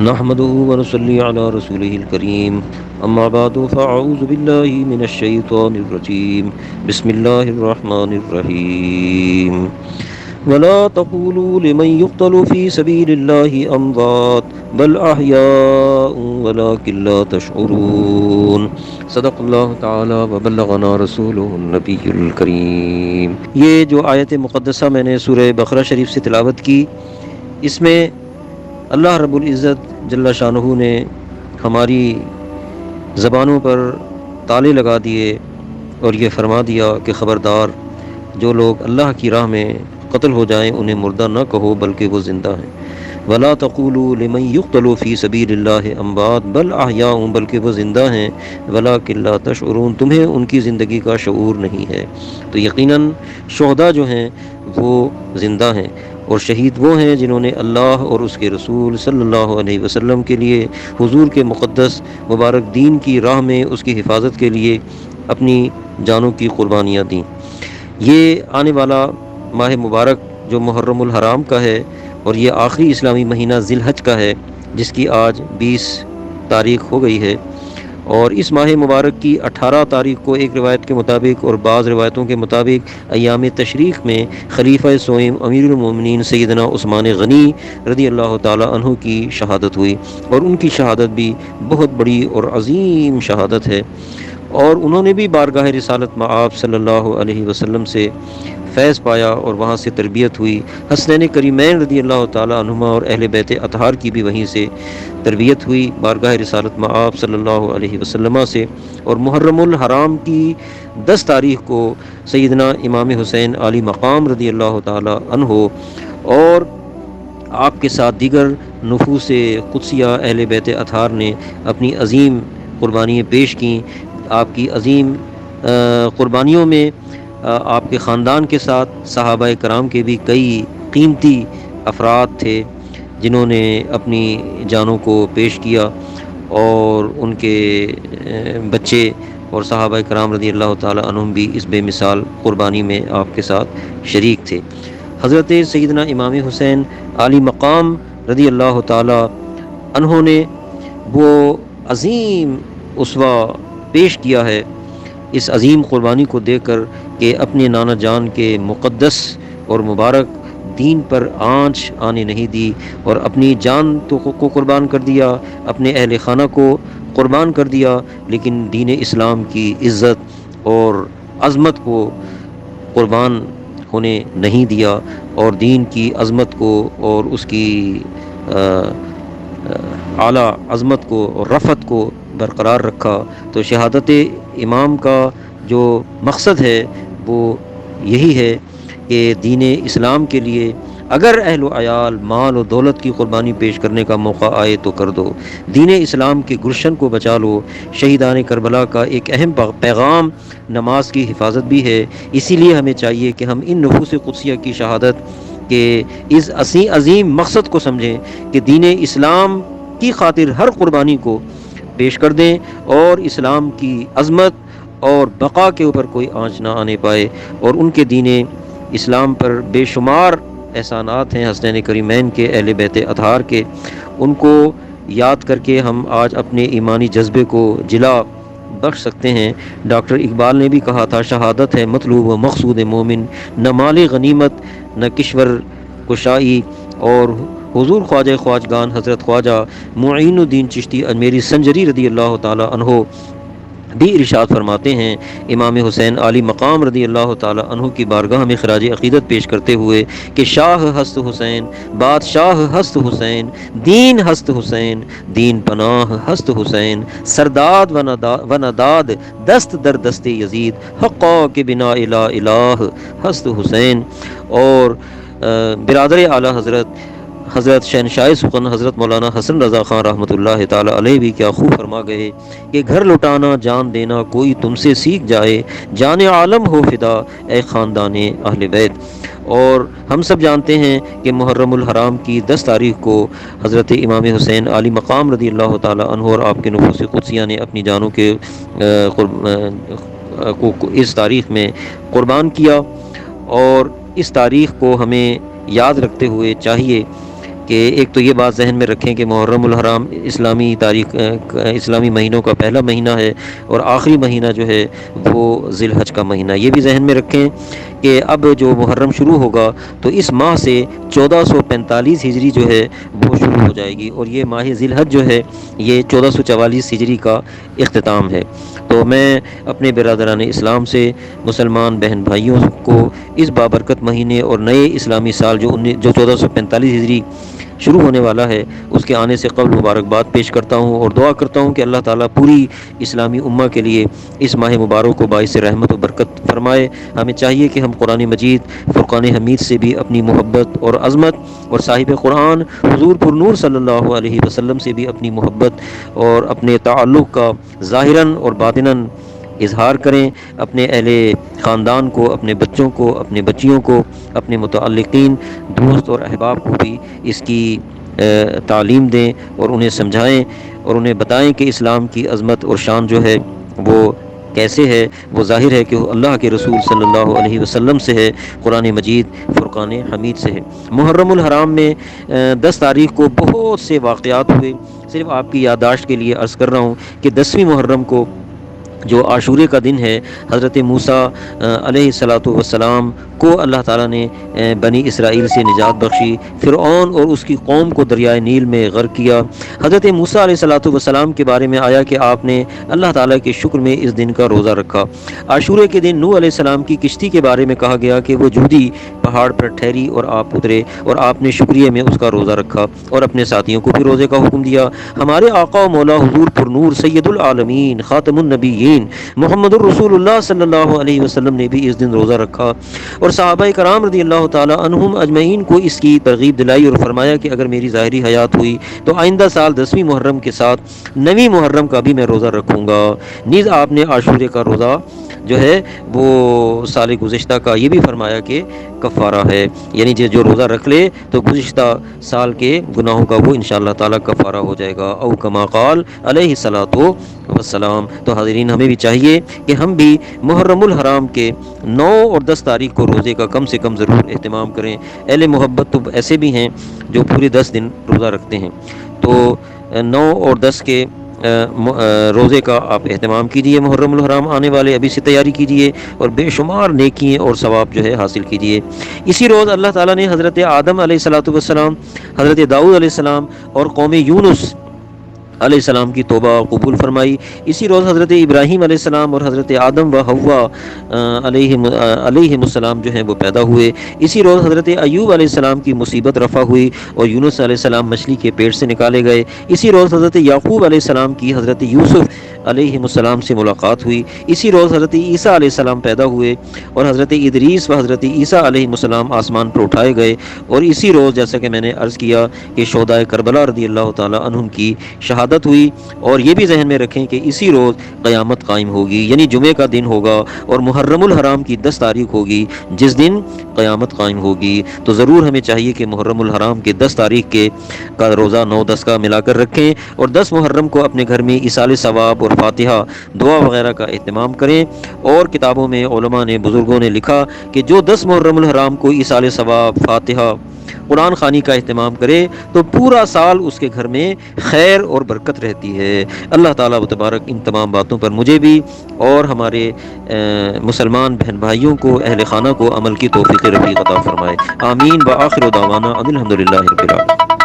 نحمده ونصلي على رسوله الكريم أما بعد فأعوذ بالله من الشيطان الرجيم بسم الله الرحمن الرحيم ولا تقولوا لمن يقتل في سبيل الله أموات بل أحياء ولكن لا تشعرون صدق اللہ تعالی وبلغنا رسوله النبی الکریم۔ یہ جو آیت مقدسہ میں نے سورہ بقرہ شریف سے تلاوت کی، اس میں اللہ رب العزت جل شانہ نے ہماری زبانوں پر تالے لگا دیے اور یہ فرما دیا کہ خبردار، جو لوگ اللہ کی راہ میں قتل ہو جائیں انہیں مردہ نہ کہو بلکہ وہ زندہ ہیں۔ ولا تقولوا لمن يقتل في سبيل الله اموات بل احياء، بلکہ وہ زندہ ہیں، ولكن لا تشعرون، تمہیں ان کی زندگی کا شعور نہیں ہے۔ تو یقیناً شہداء جو ہیں وہ زندہ ہیں، اور شہید وہ ہیں جنہوں نے اللہ اور اس کے رسول صلی اللہ علیہ وسلم کے لیے، حضور کے مقدس مبارک دین کی راہ میں اس کی حفاظت کے لیے اپنی جانوں کی قربانیاں دیں۔ یہ آنے والا ماہ مبارک جو محرم الحرام کا ہے، اور یہ آخری اسلامی مہینہ ذی الحج کا ہے، جس کی آج 20 تاریخ ہو گئی ہے، اور اس ماہ مبارک کی 18 تاریخ کو ایک روایت کے مطابق اور بعض روایتوں کے مطابق ایام تشریق میں خلیفہ سوئم امیر المومنین سیدنا عثمان غنی رضی اللہ تعالی عنہ کی شہادت ہوئی، اور ان کی شہادت بھی بہت بڑی اور عظیم شہادت ہے، اور انہوں نے بھی بارگاہ رسالت مآب صلی اللہ علیہ وسلم سے فیض پایا اور وہاں سے تربیت ہوئی۔ حسنین کریمین رضی اللہ تعالی عنہما اور اہل بیت اطہار کی بھی وہیں سے تربیت ہوئی بارگاہ رسالت مآب صلی اللہ علیہ وسلم سے۔ اور محرم الحرام کی 10 تاریخ کو سیدنا امام حسین علی مقام رضی اللہ تعالی عنہ اور آپ کے ساتھ دیگر نفوس قدسیہ اہل بیت اطہار نے اپنی عظیم قربانیاں پیش کیں۔ آپ کی عظیم قربانیوں میں آپ کے خاندان کے ساتھ صحابہ کرام کے بھی کئی قیمتی افراد تھے جنہوں نے اپنی جانوں کو پیش کیا، اور ان کے بچے اور صحابہ کرام رضی اللہ تعالی عنہم بھی اس بے مثال قربانی میں آپ کے ساتھ شریک تھے۔ حضرت سیدنا امام حسین علی مقام رضی اللہ تعالی عنہ نے وہ عظیم اسوہ پیش کیا ہے اس عظیم قربانی کو دیکھ کر کہ اپنے نانا جان کے مقدس اور مبارک دین پر آنچ آنے نہیں دی، اور اپنی جان کو قربان کر دیا، اپنے اہل خانہ کو قربان کر دیا، لیکن دین اسلام کی عزت اور عظمت کو قربان ہونے نہیں دیا، اور دین کی عظمت کو اور اس کی اعلیٰ عظمت کو اور رفعت کو برقرار رکھا۔ تو شہادت امام کا جو مقصد ہے وہ یہی ہے کہ دین اسلام کے لیے اگر اہل و عیال مال و دولت کی قربانی پیش کرنے کا موقع آئے تو کر دو، دین اسلام کے گلشن کو بچا لو۔ شہیدان کربلا کا ایک اہم پیغام نماز کی حفاظت بھی ہے، اسی لیے ہمیں چاہیے کہ ہم ان نفوس قدسیہ کی شہادت کے اس عظیم مقصد کو سمجھیں کہ دین اسلام کی خاطر ہر قربانی کو پیش کر دیں، اور اسلام کی عظمت اور بقا کے اوپر کوئی آنچ نہ آنے پائے۔ اور ان کے دین اسلام پر بے شمار احسانات ہیں حسنین کریمین کے، اہل بیت اطہار کے، ان کو یاد کر کے ہم آج اپنے ایمانی جذبے کو جلا بخش سکتے ہیں۔ ڈاکٹر اقبال نے بھی کہا تھا، شہادت ہے مطلوب و مقصود مومن، نہ مال غنیمت نہ کشور کشائی۔ اور حضور خواجہ خواجگان حضرت خواجہ معین الدین چشتی اجمیری سنجری رضی اللہ تعالی عنہ بھی ارشاد فرماتے ہیں، امام حسین علی مقام رضی اللہ تعالی عنہ کی بارگاہ میں خراج عقیدت پیش کرتے ہوئے کہ شاہ ہست حسین، بادشاہ ہست حسین، دین ہست حسین، دین پناہ ہست حسین، سرداد و نداد دست در دست یزید، حقا کہ بنا الہ الہ ہست حسین۔ اور برادر اعلیٰ حضرت شہنشاہ سخن حضرت مولانا حسن رضا خان رحمۃ اللہ تعالی علیہ بھی کیا خوب فرما گئے کہ گھر لٹانا جان دینا کوئی تم سے سیکھ جائے، جان عالم ہو فدا اے خاندان اہل بیت۔ اور ہم سب جانتے ہیں کہ محرم الحرام کی 10 تاریخ کو حضرت امام حسین علی مقام رضی اللہ تعالی عنہ اور آپ کے نفوس قدسیہ نے اپنی جانوں کے اس تاریخ میں قربان کیا، اور اس تاریخ کو ہمیں یاد رکھتے ہوئے چاہیے کہ کہ ایک تو یہ بات ذہن میں رکھیں کہ محرم الحرام اسلامی تاریخ اسلامی مہینوں کا پہلا مہینہ ہے، اور آخری مہینہ جو ہے وہ ذی الحج کا مہینہ. یہ بھی ذہن میں رکھیں کہ اب جو محرم شروع ہوگا تو اس ماہ سے 1445 ہجری جو ہے وہ شروع ہو جائے گی، اور یہ ماہ ذی الحج جو ہے یہ 1444 ہجری کا اختتام ہے. تو میں اپنے برادران اسلام سے مسلمان بہن بھائیوں کو اس بابرکت مہینے اور نئے اسلامی سال جو 1445 ہجری شروع ہونے والا ہے اس کے آنے سے قبل مبارکباد پیش کرتا ہوں، اور دعا کرتا ہوں کہ اللہ تعالیٰ پوری اسلامی امہ کے لیے اس ماہ مبارک کو باعث رحمت و برکت فرمائے. ہمیں چاہیے کہ ہم قرآن مجید فرقان حمید سے بھی اپنی محبت اور عظمت، اور صاحب قرآن حضور پر نور صلی اللہ علیہ وسلم سے بھی اپنی محبت اور اپنے تعلق کا ظاہراً اور باطناً اظہار کریں. اپنے اہل خاندان کو، اپنے بچوں کو، اپنے بچیوں کو، اپنے متعلقین دوست اور احباب کو بھی اس کی تعلیم دیں اور انہیں سمجھائیں اور انہیں بتائیں کہ اسلام کی عظمت اور شان جو ہے وہ کیسے ہے. وہ ظاہر ہے کہ وہ اللہ کے رسول صلی اللہ علیہ وسلم سے ہے، قرآن مجید فرقان حمید سے ہے. محرم الحرام میں 10 تاریخ کو بہت سے واقعات ہوئے. صرف آپ کی یادداشت کے لیے عرض کر رہا ہوں کہ 10ویں محرم کو جو عاشورے کا دن ہے، حضرت موسیٰ علیہ الصلاۃ والسلام کو اللہ تعالیٰ نے بنی اسرائیل سے نجات بخشی. فرعون اور اس کی قوم کو دریائے نیل میں غرق کیا. حضرت موسیٰ علیہ الصلاۃ والسلام کے بارے میں آیا کہ آپ نے اللہ تعالیٰ کے شکر میں اس دن کا روزہ رکھا. عاشورے کے دن نوح علیہ السلام کی کشتی کے بارے میں کہا گیا کہ وہ جودی پہاڑ پر ٹھہری اور آپ اترے، اور آپ نے شکریہ میں اس کا روزہ رکھا اور اپنے ساتھیوں کو بھی روزے کا حکم دیا. ہمارے آقا و مولا حضور پر نور سید العالمین خاتم النبیین محمد الرسول اللہ صلی اللہ علیہ وسلم نے بھی اس دن روزہ رکھا، اور صحابہ کرام رضی اللہ تعالی عنہم اجمعین کو اس کی ترغیب دلائی اور فرمایا کہ اگر میری ظاہری حیات ہوئی تو آئندہ سال 10ویں محرم کے ساتھ 9ویں محرم کا بھی میں روزہ رکھوں گا. نیز آپ نے عاشورے کا روزہ جو ہے وہ سال گزشتہ کا یہ بھی فرمایا کہ کفارہ ہے، یعنی جو روزہ رکھ لے تو گزشتہ سال کے گناہوں کا وہ انشاءاللہ تعالی کفارہ ہو جائے گا. او کما قال علیہ الصلاۃ والسلام. تو حاضرین ہمیں بھی چاہیے کہ ہم بھی محرم الحرام کے 9 اور 10 تاریخ کو روزے کا کم سے کم ضرور اہتمام کریں. اہل محبت تو ایسے بھی ہیں جو پورے 10 دن روزہ رکھتے ہیں، تو 9 اور 10 کے روزے کا آپ اہتمام کیجئے. محرم الحرام آنے والے ابھی سے تیاری کیجئے اور بے شمار نیکییں اور ثواب جو ہے حاصل کیجئے. اسی روز اللہ تعالیٰ نے حضرت آدم علیہ الصلاۃ والسلام، حضرت داؤد علیہ السلام اور قوم یونس علیہ السلام کی توبہ قبول فرمائی. اسی روز حضرت ابراہیم علیہ السلام اور حضرت آدم و حوا علیہ السلام جو ہیں وہ پیدا ہوئے. اسی روز حضرت ایوب علیہ السلام کی مصیبت رفع ہوئی اور یونس علیہ السلام مچھلی کے پیٹ سے نکالے گئے. اسی روز حضرت یعقوب علیہ السلام کی حضرت یوسف علیہ السلام سے ملاقات ہوئی. اسی روز حضرت عیسیٰ علیہ السلام پیدا ہوئے اور حضرت ادریس و حضرت عیسیٰ علیہ السلام آسمان پر اٹھائے گئے. اور اسی روز جیسا کہ میں نے عرض کیا کہ شہدائے کربلا رضی اللہ تعالی عنہم کی شہادت ہوئی. اور یہ بھی ذہن میں رکھیں کہ اسی روز قیامت قائم ہوگی، یعنی جمعے کا دن ہوگا اور محرم الحرام کی 10 تاریخ ہوگی جس دن قیامت قائم ہوگی. تو ضرور ہمیں چاہیے کہ محرم الحرام کے 10 تاریخ کا روزہ 9-10 کا ملا کر رکھیں، اور 10 محرم کو اپنے گھر میں ایصال ثواب اور فاتحہ دعا وغیرہ کا اہتمام کریں. اور کتابوں میں علماء نے، بزرگوں نے لکھا کہ جو 10 محرم الحرام کو ایصال ثواب، فاتحہ، قرآن خوانی کا اہتمام کرے تو پورا سال اس کے گھر میں خیر اور برکت رہتی ہے. اللہ تعالیٰ و تبارک ان تمام باتوں پر مجھے بھی اور ہمارے مسلمان بہن بھائیوں کو، اہل خانہ کو عمل کی توفیق رفیق عطا فرمائے. آمین. وآخر دعوانا ان الحمدللہ رب العالمین.